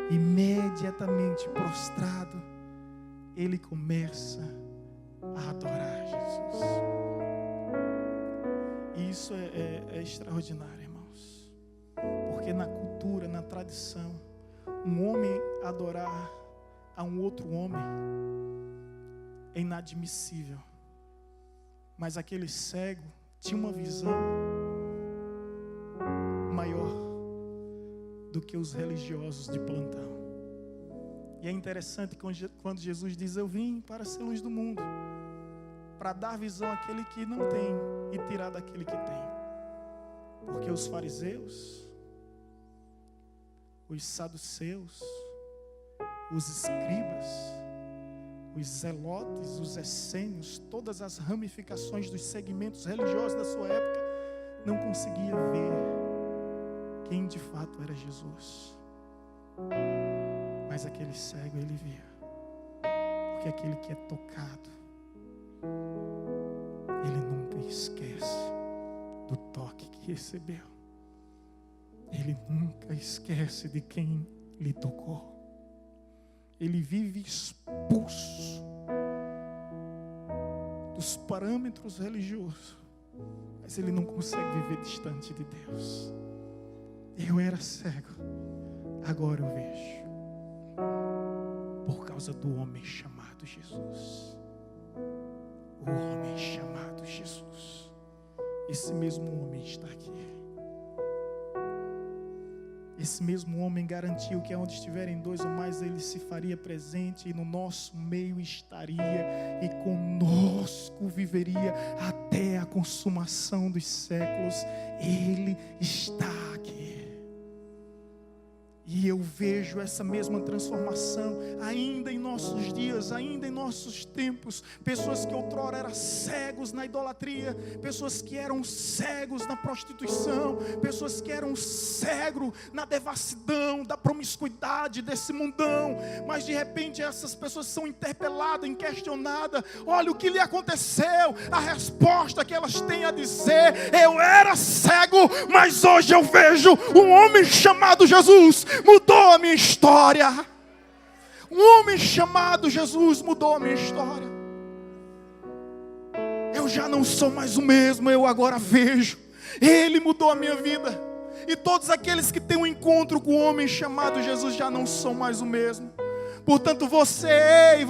Imediatamente prostrado, ele começa a adorar Jesus. E isso é extraordinário, irmãos. Porque na cultura, na tradição, um homem adorar a um outro homem é inadmissível. Mas aquele cego tinha uma visão maior do que os religiosos de plantão. E é interessante quando Jesus diz: eu vim para ser luz do mundo, para dar visão àquele que não tem e tirar daquele que tem. Porque os fariseus, os saduceus, os escribas, os zelotes, os essênios, todas as ramificações dos segmentos religiosos da sua época, não conseguiam ver quem de fato era Jesus. Mas aquele cego, ele via. Porque aquele que é tocado, ele nunca esquece do toque que recebeu. Ele nunca esquece de quem lhe tocou. Ele vive expulso dos parâmetros religiosos, mas ele não consegue viver distante de Deus. Eu era cego, agora eu vejo. Por causa do homem chamado Jesus. O homem chamado Jesus. Esse mesmo homem está aqui. Esse mesmo homem garantiu que onde estiverem dois ou mais, ele se faria presente e no nosso meio estaria e conosco viveria até a consumação dos séculos. Ele está aqui. E eu vejo essa mesma transformação ainda em nossos dias, ainda em nossos tempos. Pessoas que outrora eram cegos na idolatria, pessoas que eram cegos na prostituição, pessoas que eram cegos na devassidão, da promiscuidade desse mundão. Mas de repente essas pessoas são interpeladas, questionadas. Olha o que lhe aconteceu, a resposta que elas têm a dizer: eu era cego, mas hoje eu vejo um homem chamado Jesus. Mudou a minha história. Um homem chamado Jesus mudou a minha história. Eu já não sou mais o mesmo, eu agora vejo. Ele mudou a minha vida. E todos aqueles que têm um encontro com o homem chamado Jesus já não são mais o mesmo. Portanto, você,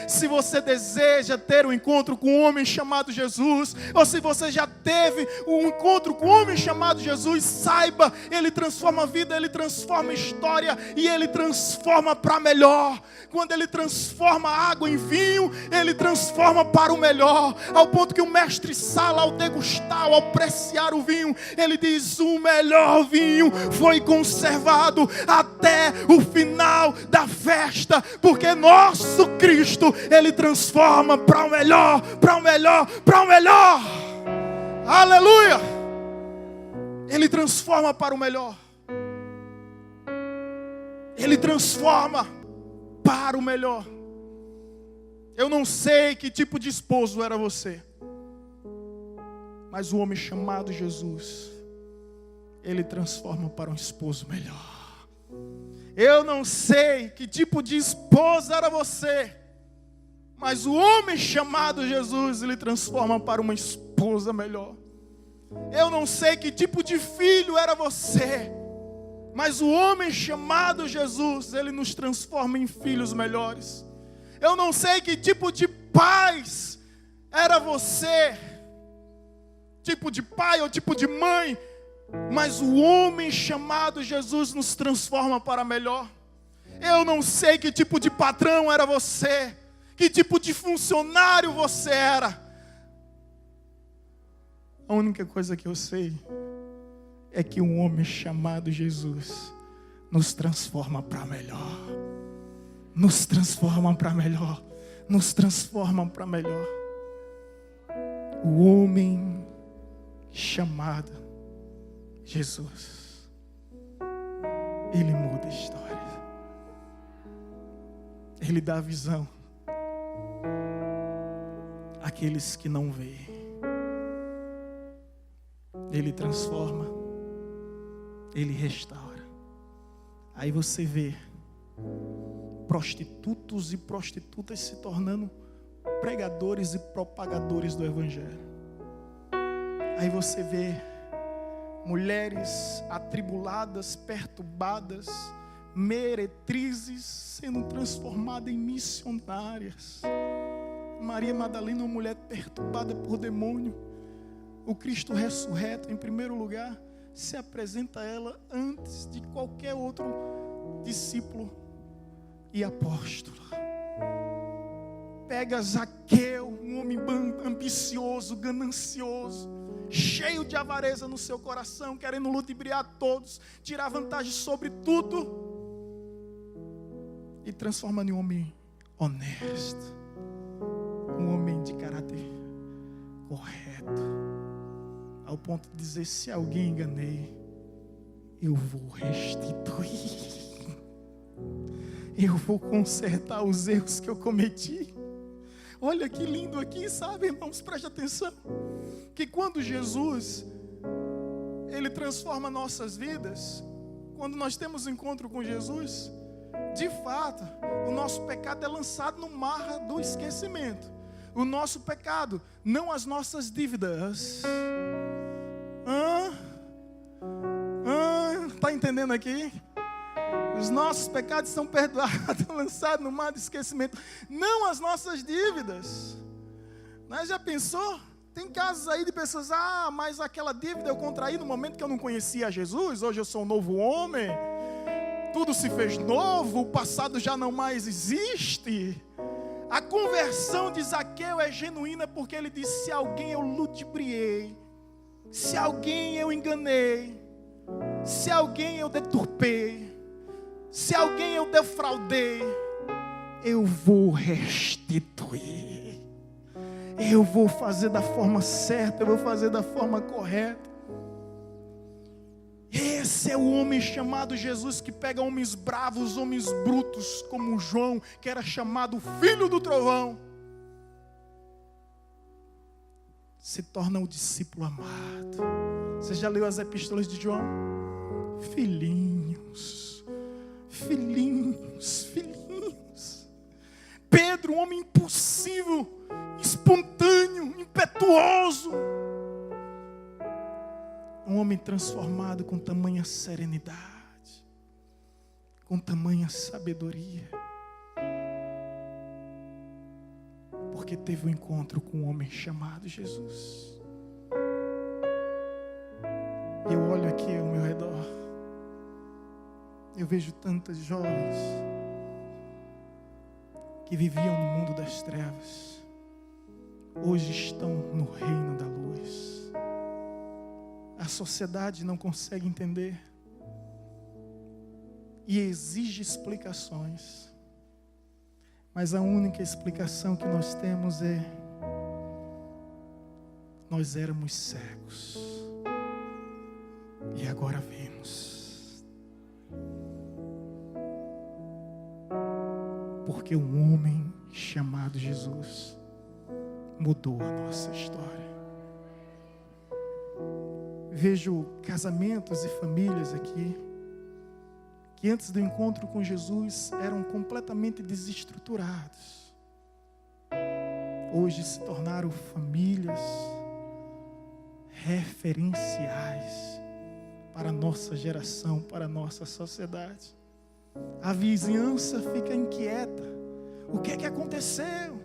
se você deseja ter um encontro com um homem chamado Jesus, ou se você já teve um encontro com um homem chamado Jesus, saiba, ele transforma a vida, ele transforma a história e ele transforma para melhor. Quando ele transforma a água em vinho, ele transforma para o melhor, ao ponto que o mestre Sala, ao degustar, ao apreciar o vinho, ele diz: o melhor vinho foi conservado até o final da festa. Porque nosso Cristo, ele transforma para o melhor, para o melhor, para o melhor. Aleluia! Ele transforma para o melhor. Ele transforma para o melhor. Eu não sei que tipo de esposo era você, mas o homem chamado Jesus, ele transforma para um esposo melhor. Eu não sei que tipo de esposa era você, mas o homem chamado Jesus, ele transforma para uma esposa melhor. Eu não sei que tipo de filho era você, mas o homem chamado Jesus, ele nos transforma em filhos melhores. Eu não sei que tipo de pais era você, tipo de pai ou tipo de mãe, mas o homem chamado Jesus nos transforma para melhor. Eu não sei que tipo de patrão era você, que tipo de funcionário você era. A única coisa que eu sei é que um homem chamado Jesus nos transforma para melhor. Nos transforma para melhor. Nos transforma para melhor. O homem chamado Jesus, ele muda a história. Ele dá visão àqueles que não veem. Ele transforma, ele restaura. Aí você vê prostitutos e prostitutas se tornando pregadores e propagadores do Evangelho. Aí você vê mulheres atribuladas, perturbadas, meretrizes sendo transformadas em missionárias. Maria Madalena, uma mulher perturbada por demônio. O Cristo ressurreto, em primeiro lugar, se apresenta a ela antes de qualquer outro discípulo e apóstolo. Pega Zaqueu, um homem ambicioso, ganancioso, cheio de avareza no seu coração, querendo ludibriar todos, tirar vantagem sobre tudo, e transforma em um homem honesto, um homem de caráter correto, ao ponto de dizer: se alguém enganei, eu vou restituir, eu vou consertar os erros que eu cometi. Olha que lindo aqui, sabe, irmãos? Preste atenção, que quando Jesus, ele transforma nossas vidas, quando nós temos encontro com Jesus, de fato, o nosso pecado é lançado no mar do esquecimento. O nosso pecado, não as nossas dívidas. está entendendo aqui? Os nossos pecados são perdoados, lançados no mar de esquecimento. Não as nossas dívidas. Mas já pensou? Tem casos aí de pessoas, mas aquela dívida eu contraí no momento que eu não conhecia Jesus, hoje eu sou um novo homem, tudo se fez novo, o passado já não mais existe. A conversão de Zaqueu é genuína porque ele disse: se alguém eu ludibriei, se alguém eu enganei, se alguém eu deturpei, se alguém eu defraudei, eu vou restituir. Eu vou fazer da forma certa, eu vou fazer da forma correta. Esse é o homem chamado Jesus, que pega homens bravos, homens brutos, como João, que era chamado filho do trovão, se torna o discípulo amado. Você já leu as epístolas de João? Filhinhos, filhinhos, filhinhos. Pedro, um homem impulsivo, espontâneo, impetuoso. Um homem transformado com tamanha serenidade, com tamanha sabedoria, porque teve um encontro com um homem chamado Jesus. Eu olho aqui ao meu redor, eu vejo tantas jovens que viviam no mundo das trevas, hoje estão no reino da luz. A sociedade não consegue entender e exige explicações, mas a única explicação que nós temos é: nós éramos cegos e agora vemos. Porque um homem chamado Jesus mudou a nossa história. Vejo casamentos e famílias aqui que antes do encontro com Jesus eram completamente desestruturados. Hoje se tornaram famílias referenciais para a nossa geração, para a nossa sociedade. A vizinhança fica inquieta. O que é que aconteceu?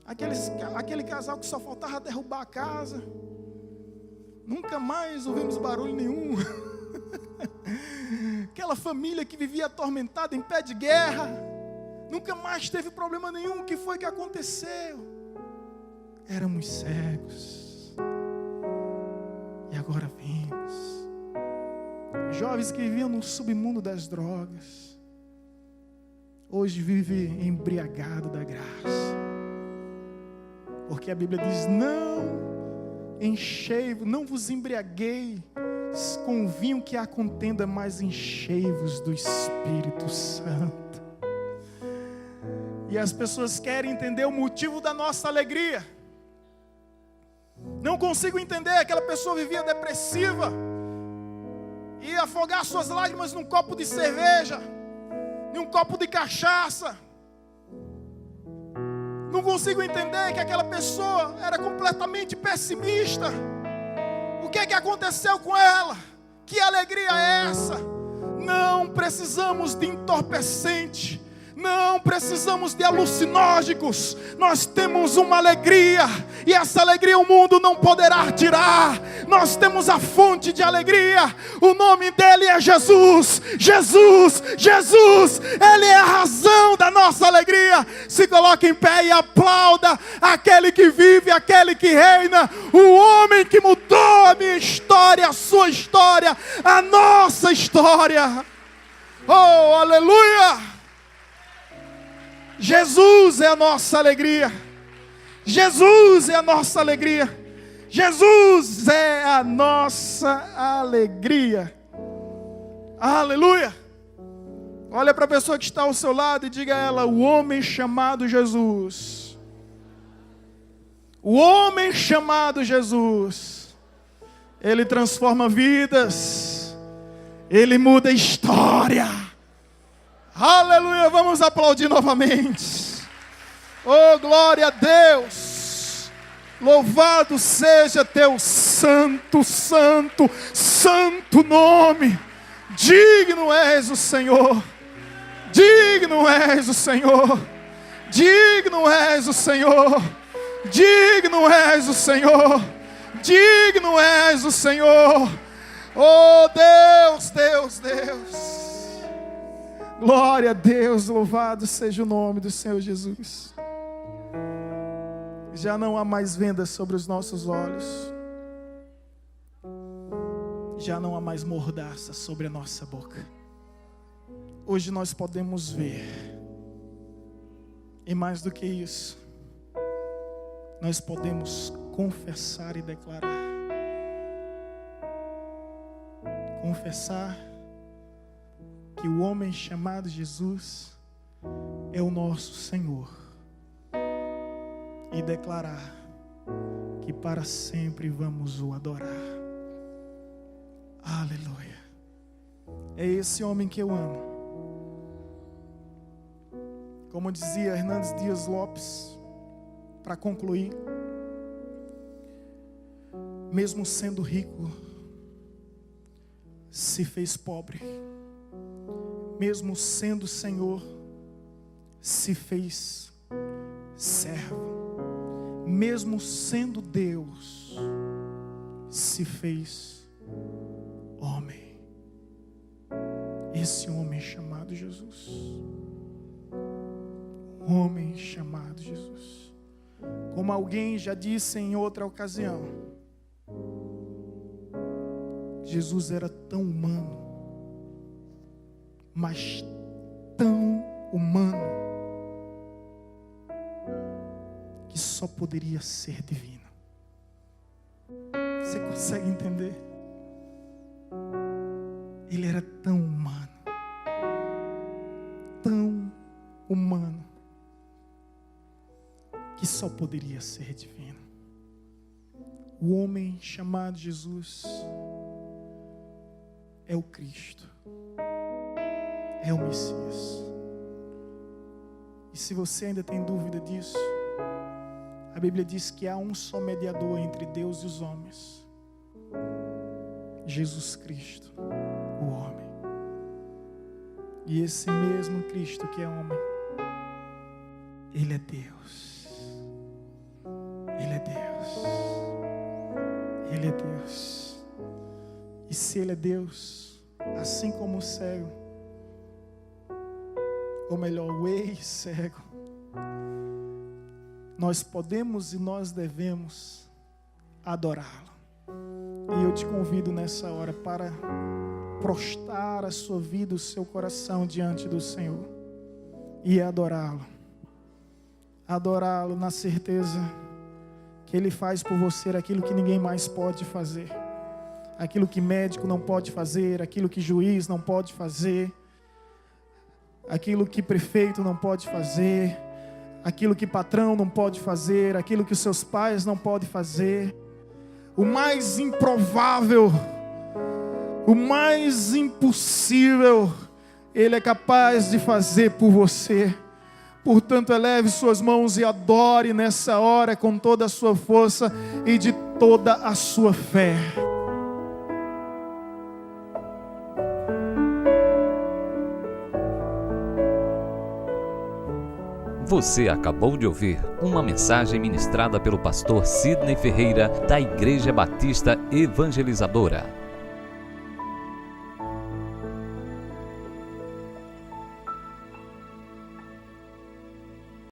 Aquele casal que só faltava derrubar a casa, nunca mais ouvimos barulho nenhum. Aquela família que vivia atormentada em pé de guerra, nunca mais teve problema nenhum. O que foi que aconteceu? Éramos cegos e agora vimos. Jovens que viviam no submundo das drogas, hoje vivem embriagado da graça, porque a Bíblia diz: não vos embriaguei com o vinho que há contenda, mas enchei-vos do Espírito Santo. E as pessoas querem entender o motivo da nossa alegria. Não consigo entender. Aquela pessoa vivia depressiva, ia afogar suas lágrimas num copo de cerveja, num copo de cachaça. Não consigo entender que aquela pessoa era completamente pessimista. O que é que aconteceu com ela? Que alegria é essa? Não precisamos de entorpecente, não precisamos de alucinógenos. Nós temos uma alegria, e essa alegria o mundo não poderá tirar. Nós temos a fonte de alegria, o nome dele é Jesus. Jesus, Jesus, ele é a razão da nossa alegria. Se coloque em pé e aplauda aquele que vive, aquele que reina, o homem que mudou a minha história, a sua história, a nossa história. Oh, aleluia! Jesus é a nossa alegria. Jesus é a nossa alegria. Jesus é a nossa alegria. Aleluia. Olha para a pessoa que está ao seu lado e diga a ela: o homem chamado Jesus. O homem chamado Jesus, ele transforma vidas, ele muda a história. Aleluia, vamos aplaudir novamente. Oh, glória a Deus. Louvado seja teu santo, santo, santo nome. Digno és o Senhor. Digno és o Senhor. Digno és o Senhor. Digno és o Senhor. Digno és o Senhor. Oh Deus, Deus, Deus. Glória a Deus, louvado seja o nome do Senhor Jesus. Já não há mais vendas sobre os nossos olhos. Já não há mais mordaça sobre a nossa boca. Hoje nós podemos ver. E mais do que isso, nós podemos confessar e declarar. Confessar que o homem chamado Jesus é o nosso Senhor. E declarar que para sempre vamos o adorar. Aleluia. É esse homem que eu amo. Como dizia Hernandes Dias Lopes, para concluir, mesmo sendo rico, se fez pobre. Mesmo sendo Senhor, se fez servo. Mesmo sendo Deus, se fez homem. Esse homem chamado Jesus. Um homem chamado Jesus. Como alguém já disse em outra ocasião, Jesus era tão humano, mas tão humano, que só poderia ser divino. Você consegue entender? Ele era tão humano, que só poderia ser divino. O homem chamado Jesus é o Cristo, é o Messias. E se você ainda tem dúvida disso, a Bíblia diz que há um só mediador entre Deus e os homens, Jesus Cristo, o homem. E esse mesmo Cristo que é homem, Ele é Deus. Ele é Deus. Ele é Deus. E se Ele é Deus, assim como o cego, ou melhor, o ex-cego, nós podemos e nós devemos adorá-lo. E eu te convido nessa hora para prostrar a sua vida, o seu coração diante do Senhor e adorá-lo. Adorá-lo na certeza que Ele faz por você aquilo que ninguém mais pode fazer. Aquilo que médico não pode fazer, aquilo que juiz não pode fazer, aquilo que prefeito não pode fazer, aquilo que patrão não pode fazer, aquilo que os seus pais não podem fazer. O mais improvável, o mais impossível, Ele é capaz de fazer por você. Portanto, eleve suas mãos e adore nessa hora com toda a sua força e de toda a sua fé.
Você acabou de ouvir uma mensagem ministrada pelo pastor Sidney Ferreira, da Igreja Batista Evangelizadora.